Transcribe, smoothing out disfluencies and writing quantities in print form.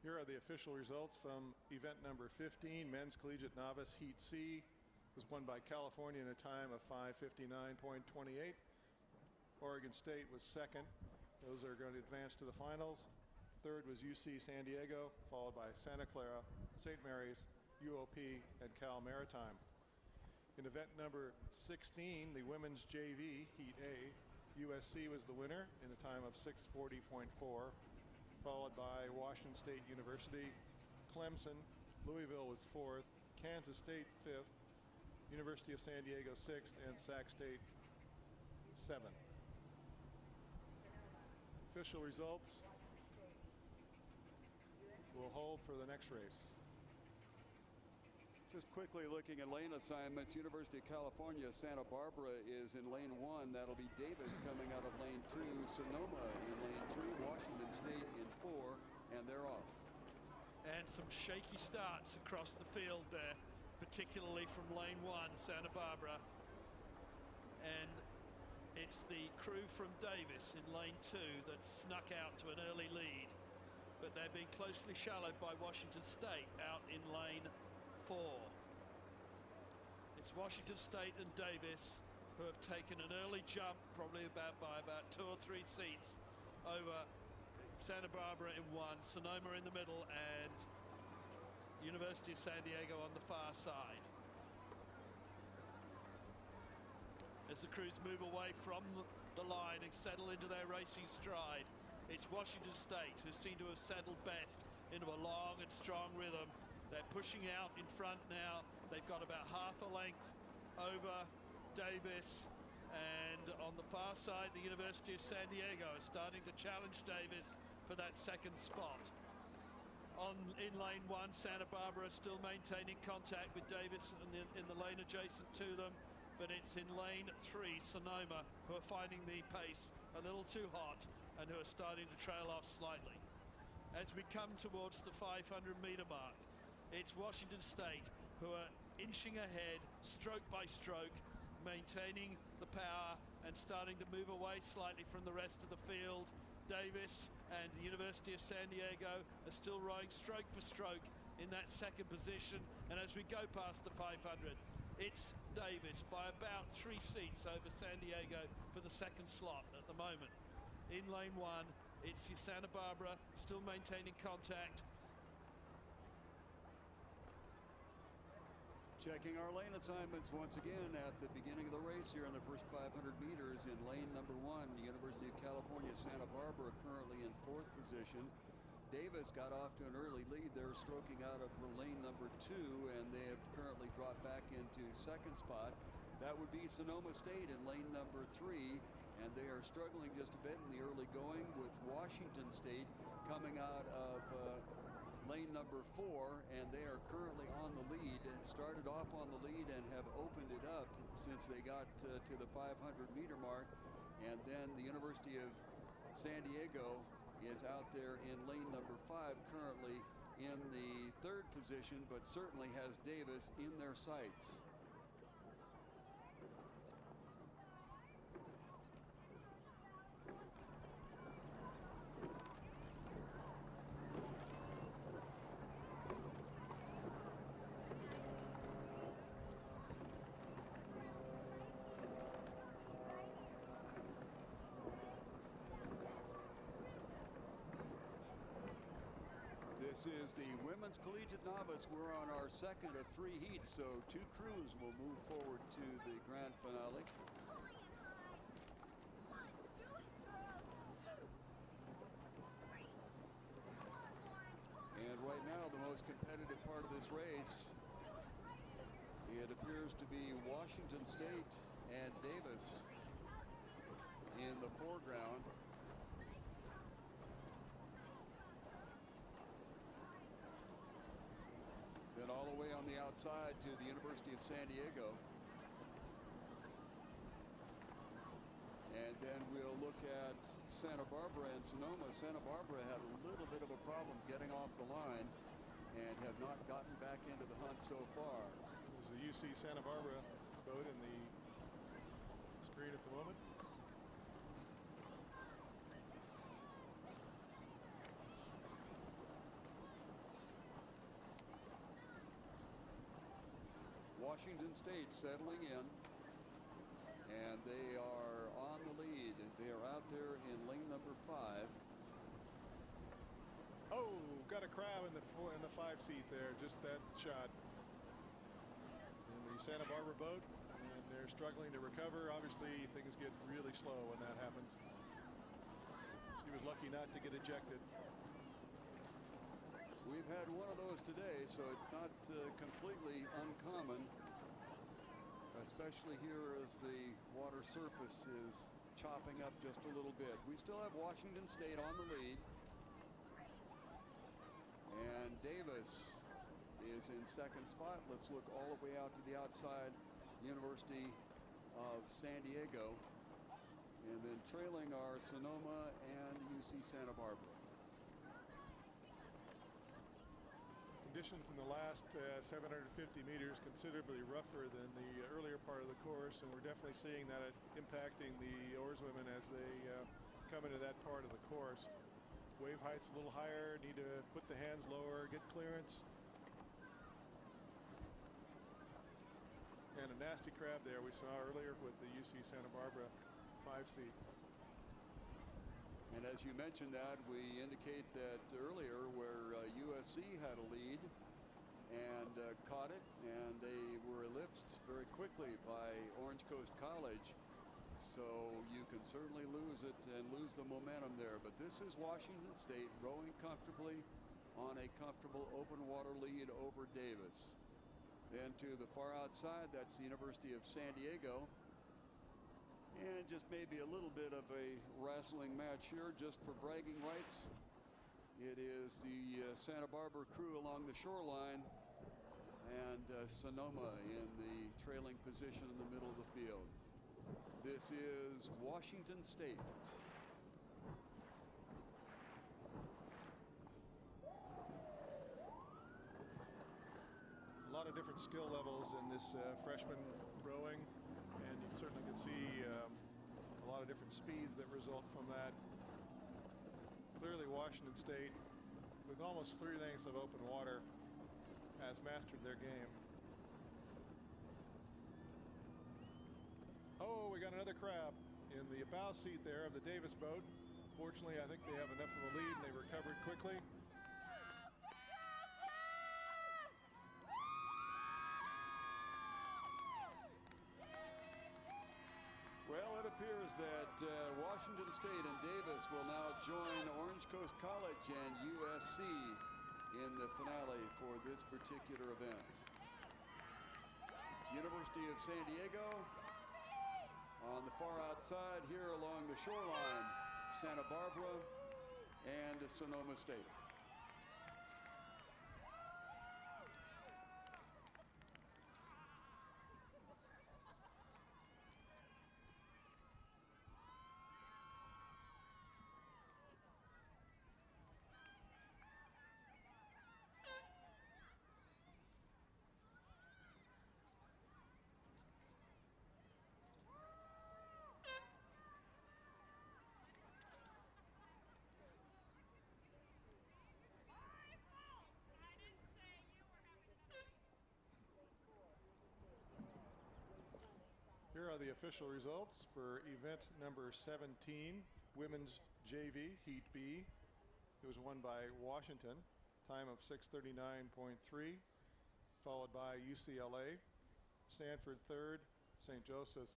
Here are the official results from event number 15, Men's Collegiate Novice Heat C. It was won by California in a time of 5:59.28. Oregon State was second. Those are going to advance to the finals. Third was UC San Diego, followed by Santa Clara, St. Mary's, UOP, and Cal Maritime. In event number 16, the women's JV Heat A, USC was the winner in a time of 6:40.4, followed by Washington State University, Clemson, Louisville was fourth, Kansas State fifth, University of San Diego sixth, and Sac State seventh. Official results will hold for the next race. Just quickly looking at lane assignments, University of California, Santa Barbara is in lane 1. That'll be Davis coming out of lane 2, Sonoma in lane 3, Washington State in 4, and they're off. And some shaky starts across the field there, particularly from lane 1, Santa Barbara. And it's the crew from Davis in lane 2 that snuck out to an early lead, but they're being closely shadowed by Washington State out in lane 4. It's Washington State and Davis who have taken an early jump, probably by about 2 or 3 seats over Santa Barbara in 1, Sonoma in the middle, and University of San Diego on the far side. As the crews move away from the line and settle into their racing stride, it's Washington State who seem to have settled best into a long and strong rhythm. They're pushing out in front now. They've got about half a length over Davis. And on the far side, the University of San Diego is starting to challenge Davis for that second spot. In lane 1, Santa Barbara still maintaining contact with Davis in the lane adjacent to them. But it's in lane 3, Sonoma, who are finding the pace a little too hot and who are starting to trail off slightly. As we come towards the 500-meter mark, it's Washington State who are inching ahead, stroke by stroke, maintaining the power and starting to move away slightly from the rest of the field. Davis and the University of San Diego are still rowing stroke for stroke in that second position. And as we go past the 500, it's Davis by about 3 seats over San Diego for the second slot at the moment. In lane 1, it's Santa Barbara still maintaining contact. Checking our lane assignments once again at the beginning of the race here in the first 500 meters. In lane number 1, the University of California, Santa Barbara currently in 4th position. Davis got off to an early lead. They're stroking out of lane number 2, and they have currently dropped back into 2nd spot. That would be Sonoma State in lane number 3, and they are struggling just a bit in the early going with Washington State coming out of lane number 4, and they are currently on the lead. Started off on the lead and have opened it up since they got to the 500-meter mark. And then the University of San Diego is out there in lane number 5, currently in the 3rd position, but certainly has Davis in their sights. This is the Women's Collegiate Novice. We're on our 2nd of 3 heats, so 2 crews will move forward to the grand finale. And right now, the most competitive part of this race, it appears to be Washington State and Davis in the foreground. Then all the way on the outside to the University of San Diego. And then we'll look at Santa Barbara and Sonoma. Santa Barbara had a little bit of a problem getting off the line and have not gotten back into the hunt so far. There's the UC Santa Barbara boat in the screen at the moment. Washington State settling in, and they are on the lead. They are out there in lane number 5. Oh, got a crab in the 5 seat there. Just that shot. In the Santa Barbara boat, and they're struggling to recover. Obviously, things get really slow when that happens. She was lucky not to get ejected. We've had one of those today, so it's not completely uncommon, especially here as the water surface is chopping up just a little bit. We still have Washington State on the lead, and Davis is in second spot. Let's look all the way out to the outside. University of San Diego, and then trailing are Sonoma and UC Santa Barbara. Conditions in the last 750 meters considerably rougher than the earlier part of the course, and we're definitely seeing that impacting the oarswomen as they come into that part of the course. Wave height's a little higher, need to put the hands lower, get clearance. And a nasty crab there we saw earlier with the UC Santa Barbara 5 seat. And as you mentioned that, we indicate that earlier where USC had a lead and caught it, and they were eclipsed very quickly by Orange Coast College. So you can certainly lose it and lose the momentum there. But this is Washington State rowing comfortably on a comfortable open water lead over Davis. Then to the far outside, that's the University of San Diego. And just maybe a little bit of a wrestling match here just for bragging rights. It is the Santa Barbara crew along the shoreline, and Sonoma in the trailing position in the middle of the field. This is Washington State. A lot of different skill levels in this freshman rowing, and you certainly can see a lot of different speeds that result from that. Clearly Washington State, with almost 3 lengths of open water, has mastered their game. Oh, we got another crab in the bow seat there of the Davis boat. Fortunately, I think they have enough of a lead and they recovered quickly. Well, it appears that Washington State and Davis will now join Orange Coast College and USC in the finale for this particular event. University of San Diego on the far outside here along the shoreline, Santa Barbara and Sonoma State. Here are the official results for event number 17, Women's JV, Heat B. It was won by Washington, time of 6:39.3, followed by UCLA, Stanford third, St. Joseph's